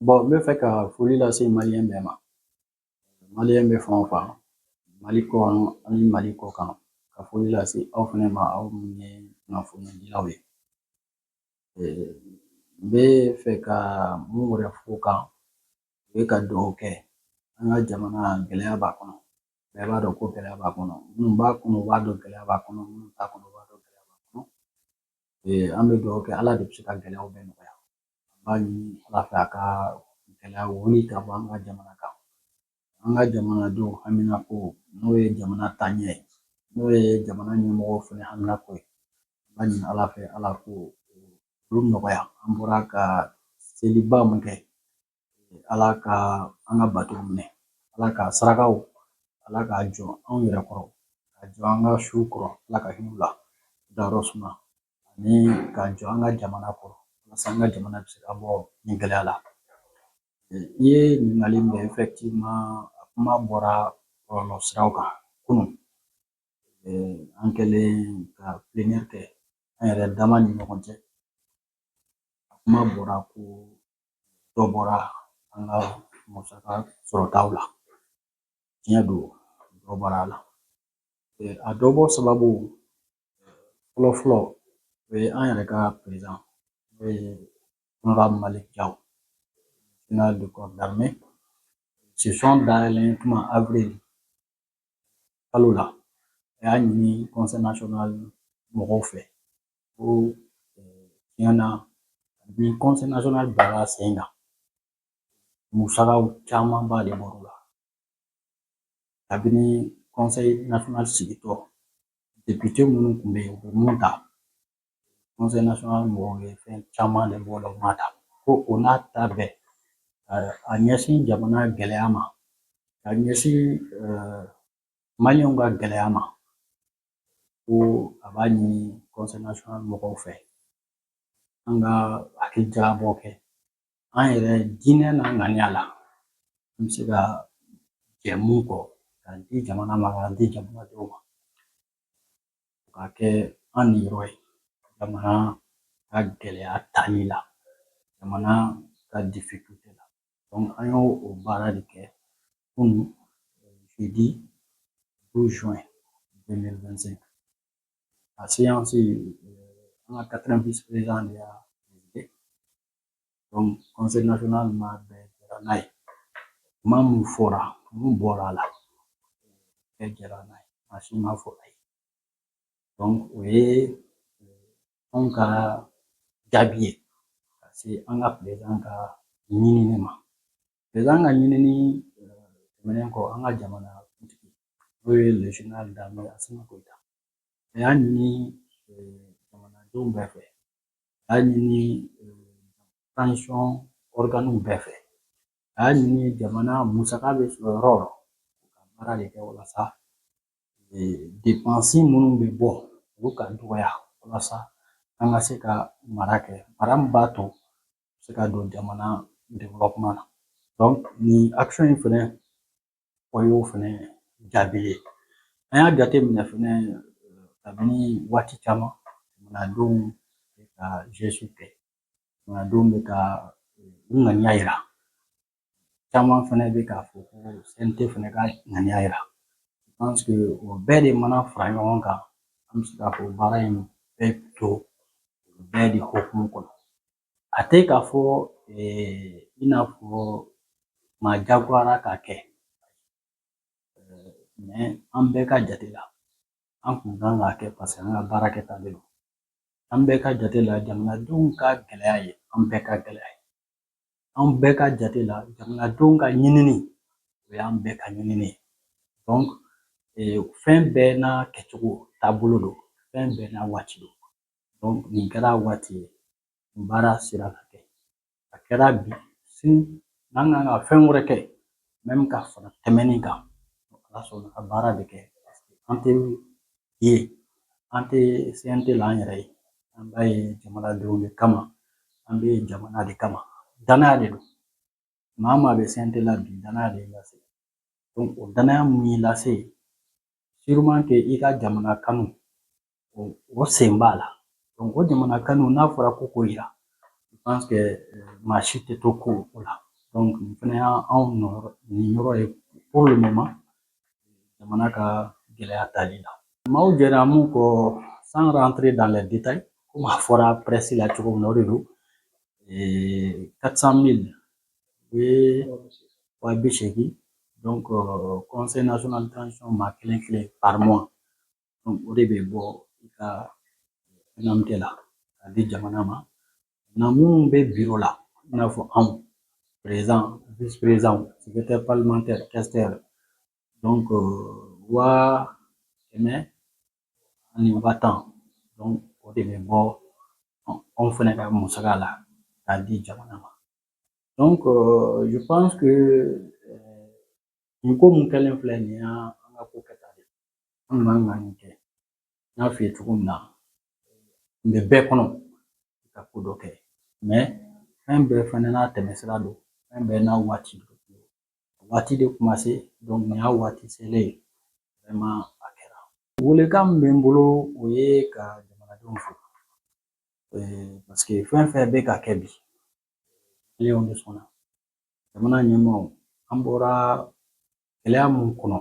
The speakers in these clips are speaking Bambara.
Bon, n bɛ fɛ ka foli lase Maliyɛn bɛɛ ma. Maliyɛn bɛ fan o fan, Mali kɔnɔ ani Mali kɔ kan, ka foli lase aw fɛnɛ ma, aw minnu ye kunnafonidilaw ye. N bɛ fɛ ka mun wɛrɛ fɔ o kan, o ye ka dugawu kɛ an ka jamana gɛlɛya b'a kɔnɔ. Bɛɛ b'a dɔn ko gɛlɛya b'a kɔnɔ. Minnu b'a kɔnɔ u b'a dɔn gɛlɛya b'a kɔnɔ, minnu t'a kɔnɔ u b'a dɔn gɛlɛya b'a kɔnɔ. An bɛ dugawu kɛ Ala de bɛ se ka gɛlɛyaw bɛɛ nɔgɔya. An b'a ɲini Ala fɛ a ka gɛlɛya wuli ka bɔ an ka jamana kan. An ka jamanadenw haminako n'o ye jamana taaɲɛ ye, n'o ye jamana ɲɛmɔgɔw fɛnɛ haminako ye. An b'a ɲini Ala fɛ Ala ko olu nɔgɔya. An bɔra ka seliba mun kɛ, Ala ka an ka batow minɛ, Ala ka sarakaw, Ala k'a jɔ anw yɛrɛ kɔrɔ, ka jɔ an ka suw kɔrɔ, Ala ka hinɛ u la, dayɔrɔ suma, ani ka jɔ an ka jamana kɔrɔ, walasa an ka jamana bɛ se ka bɔ nin gɛlɛya la. I ye ɲininkali min kɛ effectivement a kuma bɔra bɔlɔlɔ siraw kan kunun. An kɛlen ka plénière kɛ an yɛrɛ dama ni ɲɔgɔn cɛ. A kuma bɔra ko dɔ bɔra an ka musaka sɔrɔtaw la. Tiɲɛ don, dɔ bɔra a la. A dɔ bɔ sababu fɔlɔ fɔlɔ o ye an yɛrɛ ka président n'o ye honorable Malick Diaw, général de corps d'armée. Session dayɛlɛn tuma avril kalo la, a y'a ɲini conseil national mɔgɔw fɛ ko tiɲɛ na ni conseil national bilala sen kan, musakaw camanba de bɔr'o la. Kabini conseil national sigitɔ, député minnu tun bɛ yen u bɛ mun ta, conseil national mɔgɔw ye fɛn caman de bɔ o la u m'a ta. Ko o n'a ta bɛɛ, a ɲɛsin jamana gɛlɛya ma, ka ɲɛsin maliyɛnw ka gɛlɛya ma, ko a b'a ɲini conseil national mɔgɔw fɛ an ka hakilijakabɔ kɛ an yɛrɛ diinɛ n'a ŋaniya la, an bɛ se ka jɛ mun kɔ k'a di jamana ma, k'a di jamanadenw ma, k'a kɛ an niyɔrɔ ye jamana ka gɛlɛya tali la, jamana ka difficulté la. Donc an y'o baara de kɛ kunun jeudi 12 juin 2025. A séance an ka 4e vice-président de y'a présidé. Donc conseil national ma bɛɛ jɛra n'a ye. Kuma mun fɔra, mun bɔra a la, bɛɛ jɛra n'a ye. Maa si m'a fɔ ayi. Donc o ye anw ka jaabi ye ka se an ka président ka ɲinini ma. Président ka ɲinini tɛmɛnen kɔ, an ka jamana kuntigi n'o ye le général d'armée Asimi Goyita, a y'a ɲini jamanadenw bɛɛ fɛ, a y'a ɲini transition organes bɛɛ fɛ, a y'a ɲini jamana musaka bɛ sɔrɔ yɔrɔ o yɔrɔ ka baara de kɛ walasa dépenses minnu bɛ bɔ olu ka dɔgɔya walasa an ka se ka mara kɛ, mara min b'a to se ka don jamana développement na. Donc nin action in fɛnɛ o y'o fɛnɛ jaabi ye. An y'a jateminɛ fɛnɛ kabini waati caman jamanadenw bɛ ka geste kɛ, jamanadenw bɛ ka u ŋaniya yira. Caman fɛnɛ bɛ k'a fɔ ko CNT fɛnɛ ka ŋaniya yira. Je pense que o bɛɛ de mana fara ɲɔgɔn kan, an bɛ se k'a fɔ baara in bɛɛ bɛ to bɛɛ de hokumu kɔnɔ. A tɛ k'a fɔ i n'a fɔ maa jagoyara k'a kɛ, mais an bɛɛ ka jate la, an kun kan k'a kɛ parce que an ka baarakɛta de don. An bɛɛ ka jate la jamanadenw ka gɛlɛya ye an bɛɛ ka gɛlɛya ye. An bɛɛ ka jate la jamanadenw ka ɲinini o y'an bɛɛ ka ɲinini ye. Donc fɛn bɛɛ n'a kɛcogo taabolo don, fɛn bɛɛ n'a waati don. Donc nin kɛra waati ye, nin baara sera ka kɛ. A kɛra bi sini n'an kan ka fɛn wɛrɛ kɛ même ka fara tɛmɛnin kan, Ala sɔnna ka baara bɛ kɛ parce que an tɛ ye, an tɛ CNT la an yɛrɛ ye, an b'a ye jamanadenw de kama, an bɛ jamana de kama. Danaya de don. Maa o maa bɛ CNT la bi danaya de y'i lase. Donc o danaya mun y'i lase, sûrement que i ka jamana kanu o sen b'a la. Donc o jamana kanu n'a fɔra ko k'o yira, je pense que maa si tɛ to ko o la. Donc fana y'anw nin yɔrɔ ye pour le moment jamana ka gɛlɛya tali la. Maaw jɛra mun kɔ sans rentrer dans les détails comme a fɔra presse la cogo min na o de don 400 000 o ye 80,000 donc conseil national de transition ma kelen kelen par mois donc o de bɛ bɔ i ka NMT la k'a di jamana ma na minnu bɛ biro la i n'a fɔ anw président vice président secrétaire parlementaire questeur donc 100,000 ani 20 donc o de bɛ bɔ anw fana ka musaka la k'a di jamana ma donc je pense que nin ko mun kɛlen filɛ nin y'an ka ko kɛta de an man ka nin kɛ n y'a f'i ye cogo min na n bɛ bɛɛ kɔnɔ ka ko dɔ kɛ mais fɛn bɛɛ fana n'a tɛmɛsira don fɛn bɛɛ n'a waati don waati de kuma se donc nin y'a waati selen ye vraiment a kɛra welekan min bɛ n bolo o ye ka jamanadenw fo parce que fɛn fɛn bɛ ka kɛ bi maliɲɛnw de sɔnna jamana ɲɛmaaw an bɔra gɛlɛya mun kɔnɔ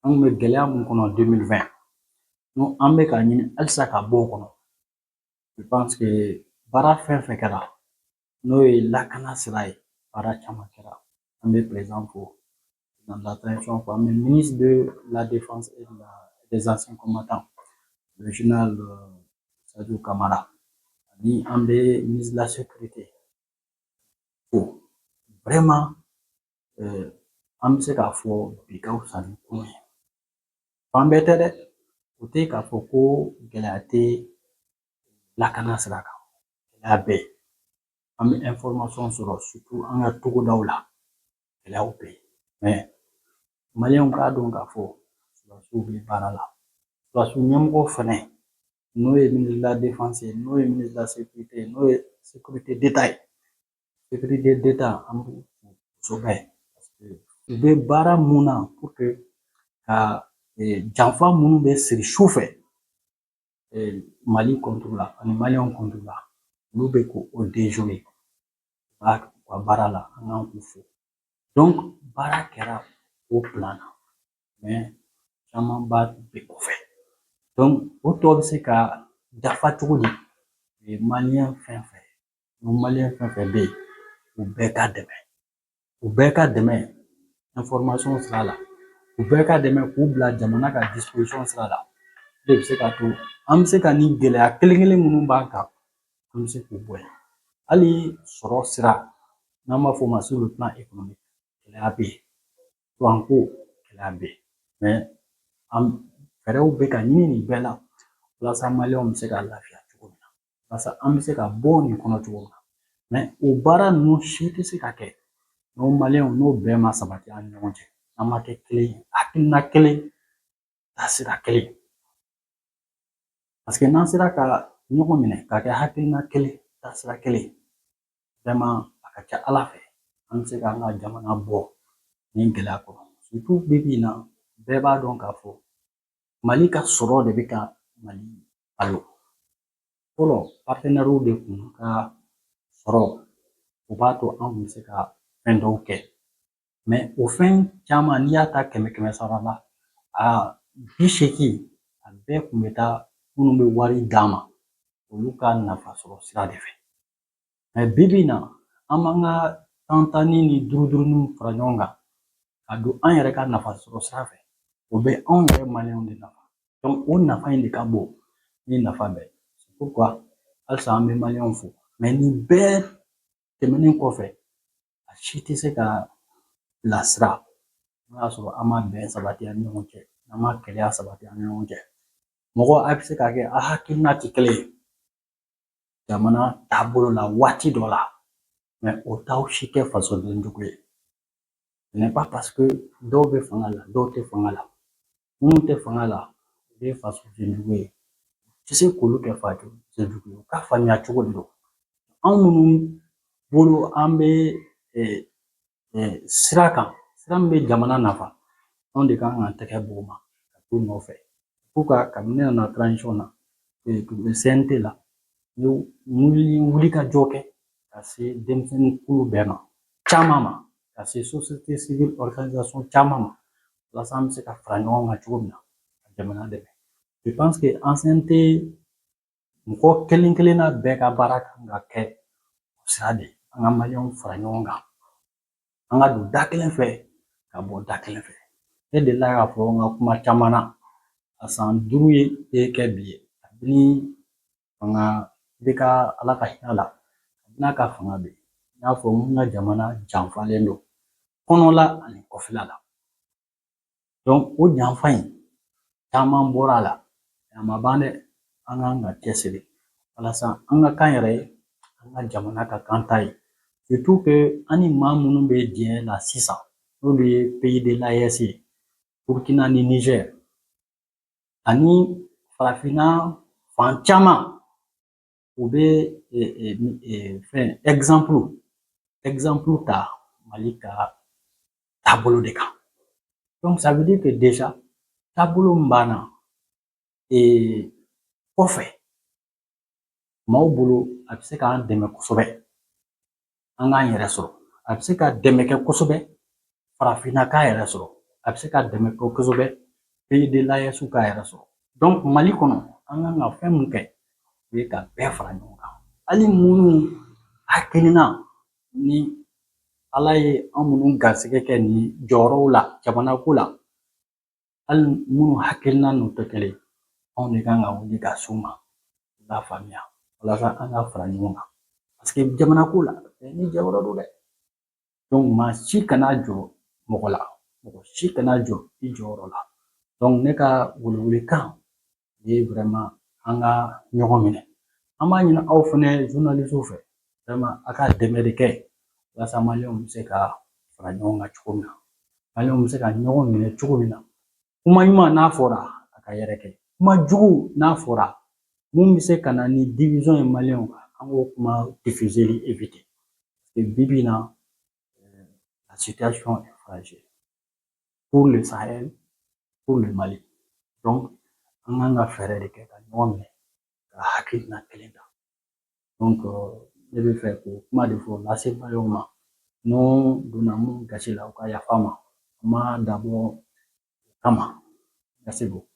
an kun bɛ gɛlɛya mun kɔnɔ 2020 n'o an bɛ ka ɲini halisa ka bɔ o kɔnɔ je pense que baara fɛn fɛn kɛra n'o ye lakana sira ye baara caman kɛra an bɛ président fo dans la transition fo an bɛ ministre de la défense et des anciens combattants le général Sadou Camara ani an bɛ ministre de la sécurité fo vraiment an bɛ se k'a fɔ bi ka fisa ni kunun ye fan bɛɛ tɛ dɛ o tɛ k'a fɔ ko gɛlɛya tɛ lakana sira kan gɛlɛya bɛ yen an bɛ information sɔrɔ surtout an ka togodaw la gɛlɛyaw bɛ yen mais maliyɛnw k'a dɔn k'a fɔ sɔrɔdasiw bɛ baara la sɔrɔdasiw ɲɛmɔgɔ fana n'o ye ministre de la défense ye n'o ye ministre de la sécurité ye n'o ye sécurité d'état ye sécurité d'état an b'u fo kosɛbɛ parce que u bɛ baara mun na pour que ka janfa minnu bɛ siri su fɛ Mali contre la ani maliyɛnw contre la olu bɛ k'o déjouer u ka baara la an kan k'u fo donc baara kɛra o plan na mais camanba bɛ kɔfɛ donc o tɔ bɛ se ka dafa cogo di maliyɛn fɛn fɛn ni maliyɛn fɛn fɛn bɛ yen u bɛɛ ka dɛmɛ information sira la u bɛɛ ka dɛmɛ k'u bila jamana ka disposition sira la de bɛ se k'a to an bɛ se ka ni gɛlɛya kelen kelen minnu b'an kan an bɛ se k'u bɔ yen hali sɔrɔ sira n'an b'a fɔ o ma sur le plan économique gɛlɛya bɛ yen kuranko gɛlɛya bɛ yen mais fɛɛrɛw bɛ ka ɲini nin bɛɛ la walasa maliyɛnw bɛ se ka lafiya cogo min na walasa an bɛ se ka bɔ nin kɔnɔ cogo min na mais o baara ninnu si tɛ se ka kɛ n'o maliyɛnw n'o bɛɛ ma sabati an ni ɲɔgɔn cɛ an ma kɛ kelen ye hakilina kelen taasira kelen parce que n'an sera ka ɲɔgɔn minɛ ka kɛ hakilina kelen taasira kelen vraiment a ka ca ala fɛ an bɛ se ka an ka jamana bɔ nin gɛlɛya kɔnɔ surtout bi bi in na bɛɛ b'a dɔn k'a fɔ mali ka sɔrɔ de bɛ ka mali balo fɔlɔ partenaires de kun ka sɔrɔ o b'a to an kun bɛ se ka fɛn dɔw kɛ mais o fɛn caman n'i y'a ta 100-100 sara la a 80 a bɛɛ kun bɛ taa minnu bɛ wari d'an ma olu ka nafa sɔrɔ sira de fɛ mais bi bi in na an b'an ka tantanni ni duruduruni fara ɲɔgɔn kan ka don an yɛrɛ ka nafa sɔrɔ sira fɛ o bɛ anw yɛrɛ maliyɛnw de nafa donc o nafa in de ka bon ni nafa bɛɛ c'est pourquoi halisa an bɛ maliyɛnw fo mais nin bɛɛ tɛmɛnen kɔfɛ a si tɛ se ka bilasira n'o y'a sɔrɔ an ma bɛn sabati an ni ɲɔgɔn cɛ an ma kɛlɛya sabati an ni ɲɔgɔn cɛ mɔgɔ a bɛ se ka kɛ a hakilina tɛ kelen ye jamana taabolo la waati dɔ la mais o t'aw si kɛ fasoden jugu ye ce n'est pas parce que dɔw bɛ fanga la dɔw tɛ fanga la minnu tɛ fanga la u bɛ fasoden jugu ye u tɛ se k'olu kɛ fasoden jugu ye u ka faamuya cogo de don anw minnu bolo an bɛ sira kan sira min bɛ jamana nafa anw de kan k'an tɛgɛ bɔ o ma ka t'u nɔfɛ pour que kabini ne nana transition na CNT la n ye wuli ka jɔ kɛ ka se denmisɛnnin kulu bɛɛ ma caman ma ka se société civile organisation caman ma walasa an bɛ se ka fara ɲɔgɔn kan cogo min na ka jamana dɛmɛ. Je pense que ancienneté mɔgɔ kelen kelenna bɛɛ ka baara kan ka kɛ o sira de an ka maliyɛnw fara ɲɔgɔn kan an ka don da kelen fɛ ka bɔ da kelen fɛ. Ne delila k'a fɔ n ka kuma caman na a san 5 ye kɛ bi ye kabini fanga bɛ ka ala ka hinɛ la kabini a ka fanga bɛ n y'a fɔ n ka jamana janfalen don kɔnɔla ani kɔfɛla la donc o janfa in caman bɔra a la a ma ban dɛ an kan ka cɛsiri walasa an ka kan yɛrɛ ye an ka jamana ka kan ta ye surtout que an ni maa minnu bɛ diɲɛ la sisan n'olu ye pays de l'AES ye Burkina ni Niger ani farafinna fan caman u bɛ fɛn exemple ta Mali ka taabolo de kan donc ça veut dire que déjà taabolo min b'an na kɔfɛ maaw bolo a bɛ se k'an dɛmɛ kosɛbɛ an k'an yɛrɛ sɔrɔ a bɛ se ka dɛmɛ kɛ kosɛbɛ farafinna k'a yɛrɛ sɔrɔ a bɛ se ka dɛmɛ kɛ kosɛbɛ pays de l'AES k'a yɛrɛ sɔrɔ donc Mali kɔnɔ an kan ka fɛn mun kɛ o ye ka bɛɛ fara ɲɔgɔn kan hali minnu hakilina ni ala ye an minnu garisɛgɛ kɛ nin jɔyɔrɔw la jamanako la hali minnu hakilina n'u tɛ kelen anw de kan ka wuli ka s'u ma u k'a faamuya walasa an ka fara ɲɔgɔn kan parce que jamanako la ni jɔyɔrɔ don dɛ donc maa si kana jɔ mɔgɔ la mɔgɔ si kana jɔ i jɔyɔrɔ la donc ne ka welewelekan ye vraiment an ka ɲɔgɔn minɛ an b'a ɲini aw fɛnɛ journalistes fɛ vraiment a ka dɛmɛ de kɛ walasa maliyɛnw bɛ se ka fara ɲɔgɔn kan cogo min na maliyɛnw bɛ se ka ɲɔgɔn minɛ cogo min na kuma ɲuman n'a fɔra a ka yɛrɛkɛ kuma jugu n'a fɔra mun bɛ se ka na ni division ye maliyɛnw kan an k'o kuma diffuseli éviter parce que bibi in na la situation est fragile pour le Sahel pour le Mali donc an kan ka fɛɛrɛ de kɛ ka ɲɔgɔn minɛ ka hakilina kelen ta donc ne bɛ fɛ k'o kuma de fɔ lase maliyɛnw ma n'o donna mun gasi la u ka yafa n ma n ma dabɔ o kama merci beaucoup